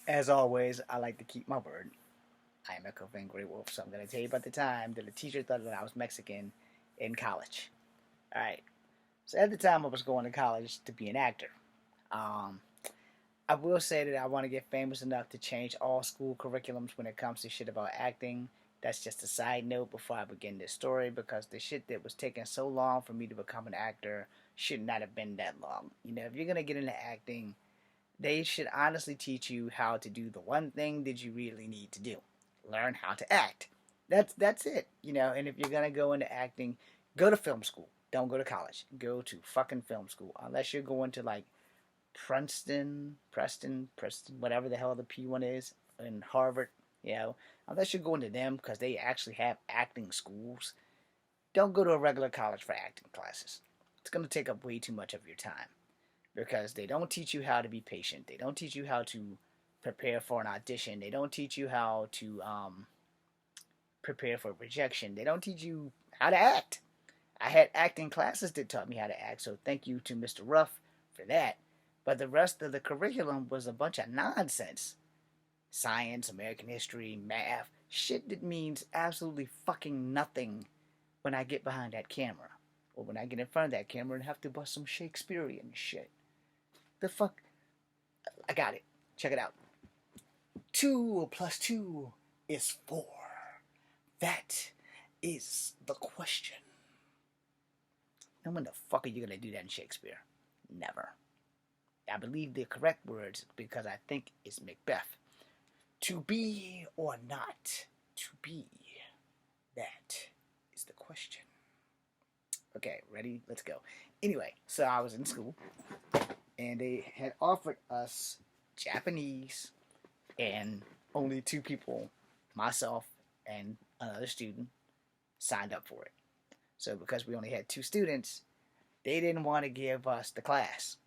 As always, I like to keep my word. I am Echo Van Grey Wolf, so I'm going to tell you about the time that a teacher thought that I was Mexican in college. All right. So at the time, I was going to college to be an actor. Um, I will say that I want to get famous enough to change all school curriculums when it comes to shit about acting. That's just a side note before I begin this story because the shit that was taking so long for me to become an actor should not have been that long. If you're going to get into acting, they should honestly teach you how to do the one thing that you really need to do. Learn how to act. That's it. And if you're gonna go into acting, go to film school. Don't go to college. Go to fucking film school. Unless you're going to like Preston, whatever the hell the P one is, in Harvard, unless you're going to them because they actually have acting schools. Don't go to a regular college for acting classes. It's gonna take up way too much of your time because they don't teach you how to be patient. They don't teach you how to prepare for an audition. They don't teach you how to prepare for rejection. They don't teach you how to act. I had acting classes that taught me how to act, so thank you to Mr. Ruff for that. But the rest of the curriculum was a bunch of nonsense. Science, American history, math, shit that means absolutely fucking nothing when I get behind that camera. Or when I get in front of that camera and have to bust some Shakespearean shit. The fuck? I got it. Check it out. 2 plus 2 is 4. That is the question. And when the fuck are you gonna do that in Shakespeare? Never. I believe the correct words because I think it's Macbeth. To be or not to be? That is the question. Okay, ready? Let's go. Anyway, so I was in school and they had offered us Japanese, and only 2 people, myself and another student, signed up for it. So because we only had 2 students, they didn't want to give us the class.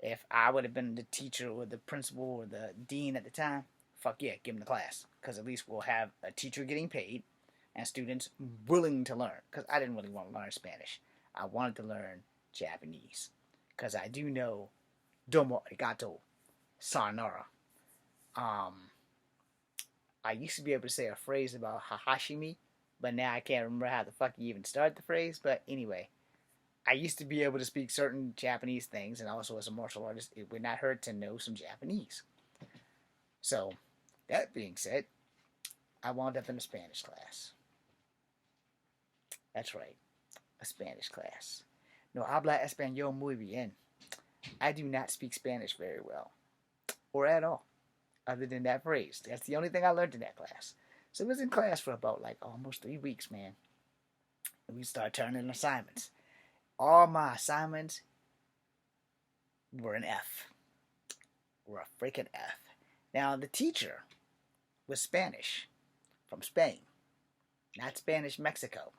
If I would have been the teacher or the principal or the dean at the time, fuck yeah, give them the class. Because at least we'll have a teacher getting paid and students willing to learn. Because I didn't really want to learn Spanish. I wanted to learn Japanese. Because I do know domo arigato, sayonara. I used to be able to say a phrase about hahashimi, but now I can't remember how the fuck you even start the phrase. But anyway, I used to be able to speak certain Japanese things, and also as a martial artist, it would not hurt to know some Japanese. So, that being said, I wound up in a Spanish class. That's right, a Spanish class. No habla español muy bien. I do not speak Spanish very well, or at all, other than that phrase. That's the only thing I learned in that class. So I was in class for about like almost 3 weeks, man. And we started turning in assignments. All my assignments were an F. Were a freaking F. Now the teacher was Spanish from Spain. Not Spanish Mexico.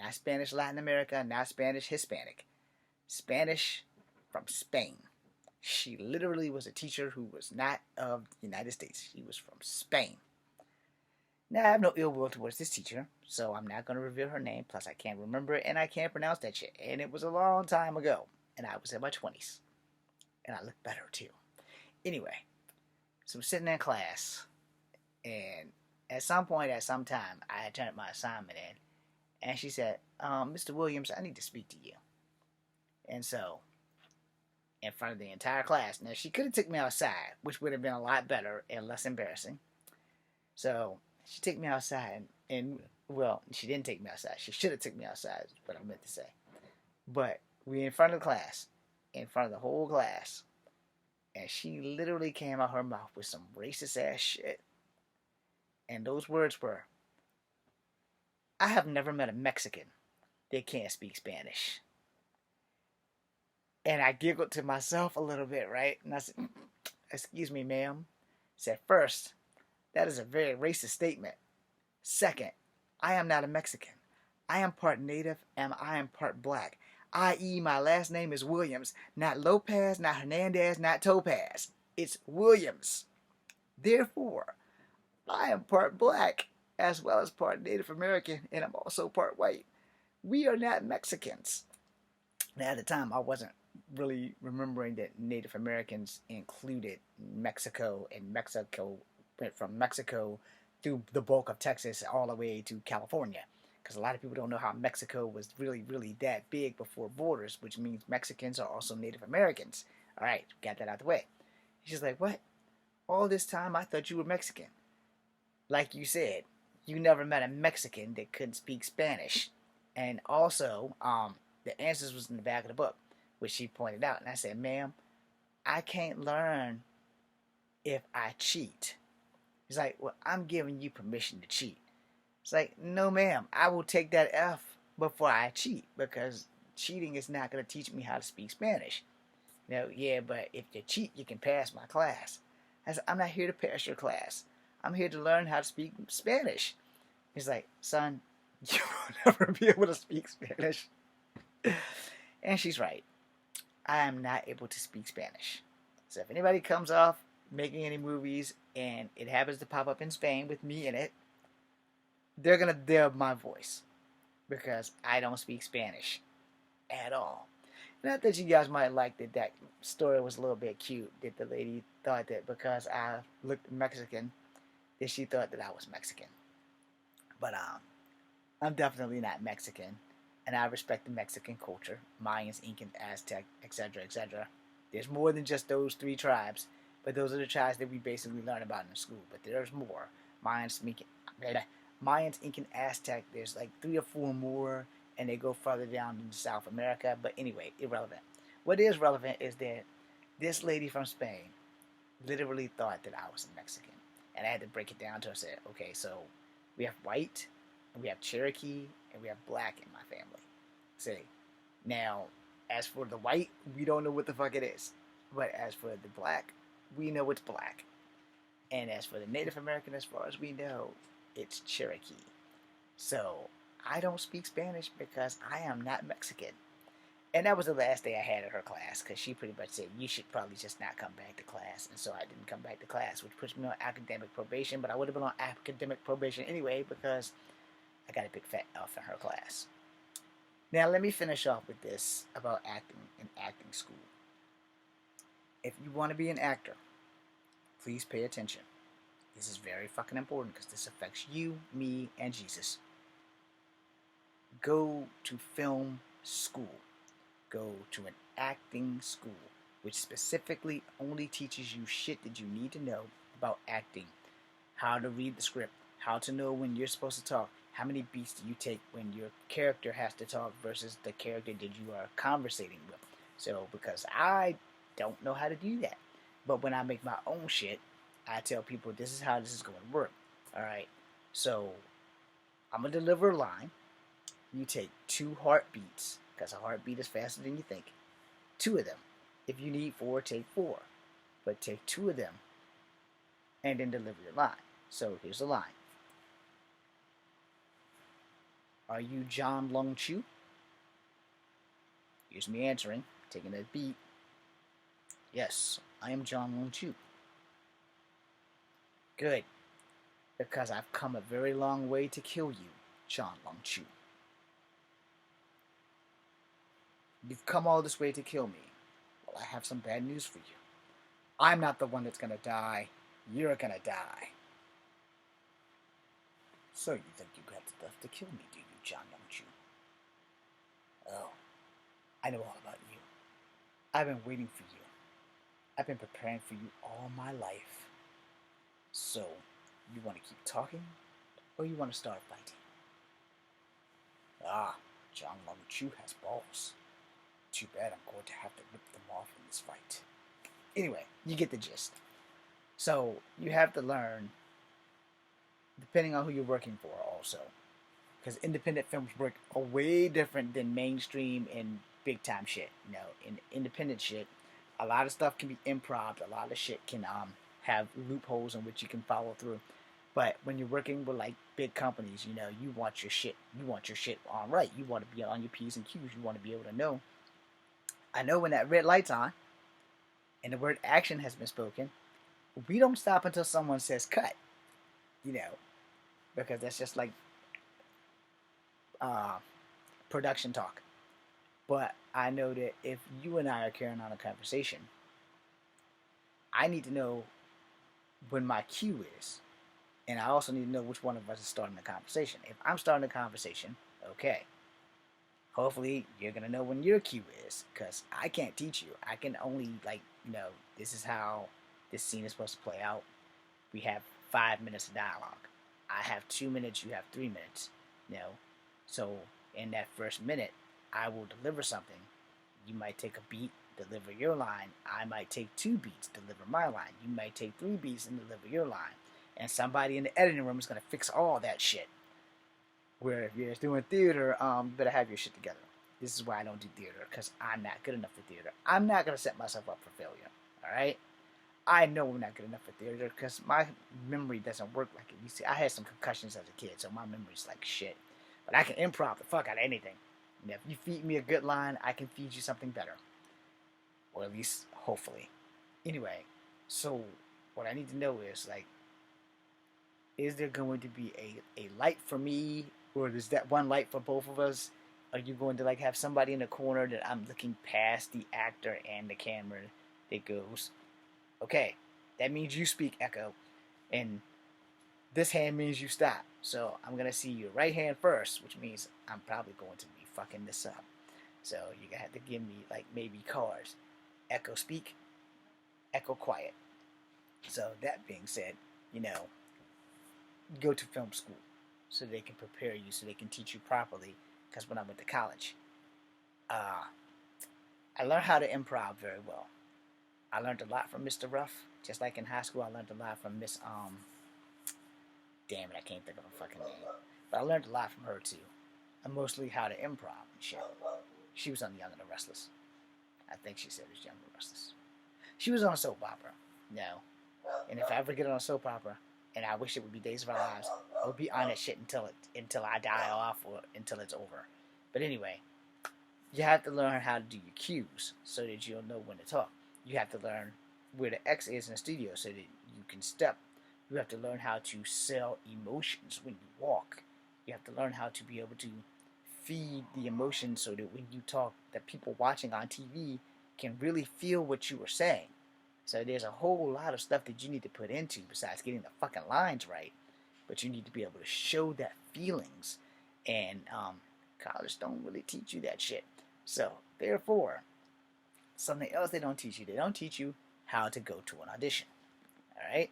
Not Spanish Latin America. Not Spanish Hispanic. Spanish from Spain. She literally was a teacher who was not of the United States. She was from Spain. Now, I have no ill will towards this teacher, so I'm not going to reveal her name. Plus, I can't remember it, and I can't pronounce that shit. And it was a long time ago, and I was in my 20s. And I look better, too. Anyway, so I'm sitting in class, and at some point, at some time, I had turned my assignment in, and she said, Mr. Williams, I need to speak to you. And so, in front of the entire class, now she could have took me outside, which would have been a lot better and less embarrassing. So, she took me outside, and well, she didn't take me outside. She should have took me outside, is what I meant to say. But we in front of the class, in front of the whole class, and she literally came out her mouth with some racist ass shit. And those words were, I have never met a Mexican that can't speak Spanish. And I giggled to myself a little bit, right? And I said, excuse me, ma'am. I said, first, that is a very racist statement. Second, I am not a Mexican. I am part native and I am part black. I.e., my last name is Williams, not Lopez, not Hernandez, not Topaz. It's Williams. Therefore, I am part black as well as part Native American, and I'm also part white. We are not Mexicans. Now, at the time, I wasn't really remembering that Native Americans included Mexico, and Mexico went from Mexico through the bulk of Texas all the way to California. Because a lot of people don't know how Mexico was really, really that big before borders, which means Mexicans are also Native Americans. All right, got that out of the way. She's like, what? All this time I thought you were Mexican. Like you said, you never met a Mexican that couldn't speak Spanish. And also, the answers was in the back of the book, which she pointed out. And I said, ma'am, I can't learn if I cheat. He's like, well, I'm giving you permission to cheat. It's like, no, ma'am, I will take that F before I cheat because cheating is not going to teach me how to speak Spanish. Yeah, but if you cheat, you can pass my class. I said, I'm not here to pass your class. I'm here to learn how to speak Spanish. He's like, son, you will never be able to speak Spanish. And she's right. I am not able to speak Spanish. So if anybody comes off making any movies and it happens to pop up in Spain with me in it, they're going to dub my voice because I don't speak Spanish at all. Not that you guys might like that story was a little bit cute, that the lady thought that because I looked Mexican, that she thought that I was Mexican. But I'm definitely not Mexican, and I respect the Mexican culture, Mayans, Incans, Aztec, etc., etc. There's more than just those three tribes, but those are the tribes that we basically learn about in school. But there's more. Mayans, Incan, Aztec. There's like 3 or 4 more, and they go further down into South America. But anyway, irrelevant. What is relevant is that this lady from Spain literally thought that I was a Mexican, and I had to break it down to her. I said, okay, so we have white, and we have Cherokee, and we have black in my family. See, now, as for the white, we don't know what the fuck it is. But as for the black, we know it's black. And as for the Native American, as far as we know, it's Cherokee. So, I don't speak Spanish because I am not Mexican. And that was the last day I had at her class, because she pretty much said, you should probably just not come back to class. And so I didn't come back to class, which puts me on academic probation, but I would have been on academic probation anyway, because I got a big fat F in her class. Now, let me finish off with this about acting and acting school. If you want to be an actor, please pay attention. This is very fucking important, because this affects you, me, and Jesus. Go to film school. Go to an acting school, which specifically only teaches you shit that you need to know about acting. How to read the script, how to know when you're supposed to talk, how many beats do you take when your character has to talk versus the character that you are conversating with. So, because I don't know how to do that. But when I make my own shit, I tell people this is how this is going to work. Alright, so I'm going to deliver a line. You take 2 heartbeats, because a heartbeat is faster than you think. 2 of them. If you need 4, take 4. But take 2 of them and then deliver your line. So here's the line. Are you John Long Chu? Here's me answering, taking a beat. Yes, I am John Long Chu. Good. Because I've come a very long way to kill you, John Long Chu. You've come all this way to kill me. Well, I have some bad news for you. I'm not the one that's gonna die. You're gonna die. So you think you got stuff to kill me, do you, John Young Chu? Oh, I know all about you. I've been waiting for you. I've been preparing for you all my life. So, you want to keep talking, or you want to start fighting? Ah, John Long Chu has balls. Too bad I'm going to have to rip them off in this fight. Anyway, you get the gist. So, you have to learn, depending on who you're working for also. Because independent films work way different than mainstream and big time shit. You know, in independent shit, a lot of stuff can be improv. A lot of shit can have loopholes in which you can follow through. But when you're working with like big companies, you know, you want your shit on right. You want to be on your P's and Q's. You want to be able to know. I know when that red light's on and the word action has been spoken, we don't stop until someone says cut. You know, because that's just like production talk. But I know that if you and I are carrying on a conversation, I need to know when my cue is. And I also need to know which one of us is starting the conversation. If I'm starting the conversation, okay. Hopefully, you're going to know when your cue is. Because I can't teach you. I can only, like, this is how this scene is supposed to play out. We have 5 minutes of dialogue. I have 2 minutes, you have 3 minutes. You know, so in that first minute, I will deliver something. You might take a beat, deliver your line. I might take 2 beats, deliver my line. You might take 3 beats and deliver your line. And somebody in the editing room is gonna fix all that shit. Where if you're doing theater, you better have your shit together. This is why I don't do theater, because I'm not good enough for theater. I'm not gonna set myself up for failure. All right. I know I'm not good enough for theater because my memory doesn't work like it used to. I had some concussions as a kid, so my memory's like shit. But I can improv the fuck out of anything. And if you feed me a good line, I can feed you something better. Or at least, hopefully. Anyway, so what I need to know is, like, is there going to be a light for me? Or is that one light for both of us? Are you going to, like, have somebody in the corner that I'm looking past the actor and the camera that goes, okay, that means you speak, Echo, and this hand means you stop. So I'm gonna see your right hand first, which means I'm probably going to be fucking this up. So you're gonna have to give me like maybe cards. Echo speak, Echo quiet. So that being said, you know, go to film school so they can prepare you, so they can teach you properly. Because when I went to college, uh, I learned how to improv very well. I learned a lot from Mr. Ruff. Just like in high school, I learned a lot from Miss damn it, I can't think of a fucking name. But I learned a lot from her too. And mostly how to improv and shit. She was on Young and the Restless. I think she said it was Young and the Restless. She was on a soap opera. No. And if I ever get on a soap opera, and I wish it would be Days of Our Lives, I would be on that shit until I die off or until it's over. But anyway, you have to learn how to do your cues so that you'll know when to talk. You have to learn where the X is in the studio so that you can step. You have to learn how to sell emotions when you walk. You have to learn how to be able to feed the emotions so that when you talk, that people watching on TV can really feel what you are saying. So there's a whole lot of stuff that you need to put into besides getting the fucking lines right. But you need to be able to show that feelings. And college don't really teach you that shit. So therefore, something else they don't teach you. They don't teach you how to go to an audition. Alright?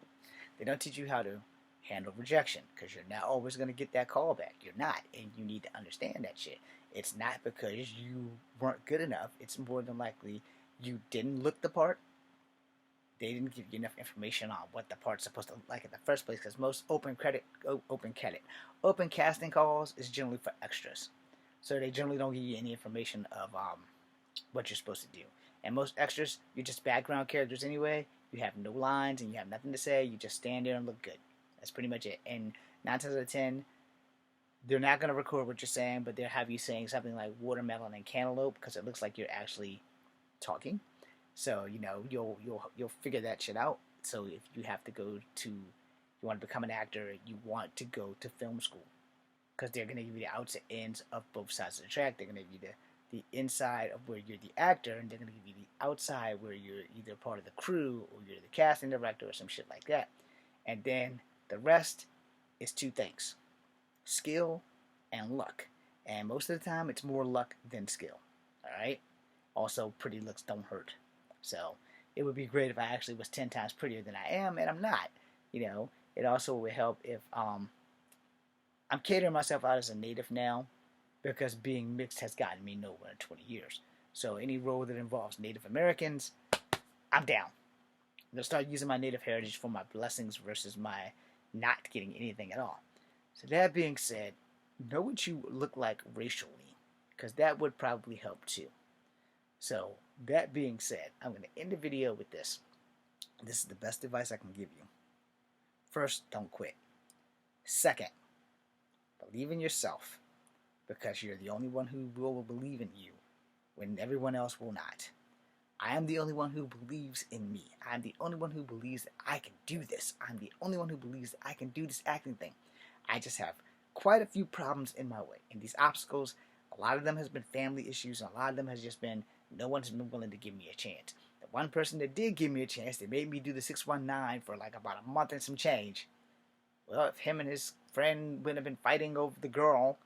They don't teach you how to handle rejection because you're not always going to get that call back. You're not. And you need to understand that shit. It's not because you weren't good enough. It's more than likely you didn't look the part. They didn't give you enough information on what the part's supposed to look like in the first place because most open casting calls is generally for extras. So they generally don't give you any information of what you're supposed to do. And most extras, you're just background characters anyway. You have no lines and you have nothing to say. You just stand there and look good. That's pretty much it. And 9 times out of 10, they're not going to record what you're saying, but they'll have you saying something like watermelon and cantaloupe because it looks like you're actually talking. So you'll figure that shit out. So if you have to go to, you want to become an actor, you want to go to film school because they're going to give you the outs and ends of both sides of the track. They're going to give you the inside of where you're the actor, and they're going to give you the outside where you're either part of the crew or you're the casting director or some shit like that. And then the rest is 2 things: skill and luck. And most of the time, it's more luck than skill. All right. Also, pretty looks don't hurt. So it would be great if I actually was 10 times prettier than I am, and I'm not. It also would help if I'm catering myself out as a native now because being mixed has gotten me nowhere in 20 years. So any role that involves Native Americans, I'm down. I'm going to start using my native heritage for my blessings versus my not getting anything at all. So that being said, know what you look like racially because that would probably help too. So that being said, I'm going to end the video with this. This is the best advice I can give you. First, don't quit. Second, believe in yourself because you're the only one who will believe in you when everyone else will not. I am the only one who believes in me. I'm the only one who believes that I can do this. I'm the only one who believes that I can do this acting thing. I just have quite a few problems in my way, and these obstacles A lot of them has been family issues, and a lot of them has just been no one's been willing to give me a chance. The one person that did give me a chance, they made me do the 619 for like about a month and some change. Well, if him and his friend would have been fighting over the girl,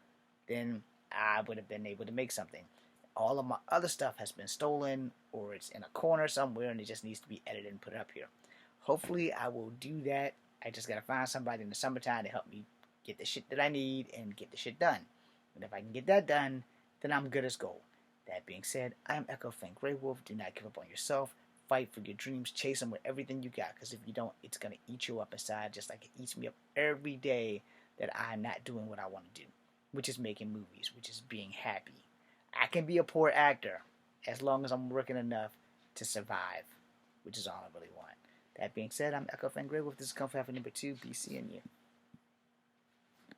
then I would have been able to make something. All of my other stuff has been stolen, or it's in a corner somewhere, and it just needs to be edited and put up here. Hopefully, I will do that. I just gotta find somebody in the summertime to help me get the shit that I need and get the shit done. And if I can get that done, then I'm good as gold. That being said, I am Echo Fan Grey Wolf. Do not give up on yourself. Fight for your dreams. Chase them with everything you got. Because if you don't, it's going to eat you up inside just like it eats me up every day that I'm not doing what I want to do, which is making movies, which is being happy. I can be a poor actor as long as I'm working enough to survive, which is all I really want. That being said, I'm Echo Fan Grey Wolf. This is Comfort Number 2. Be seeing you.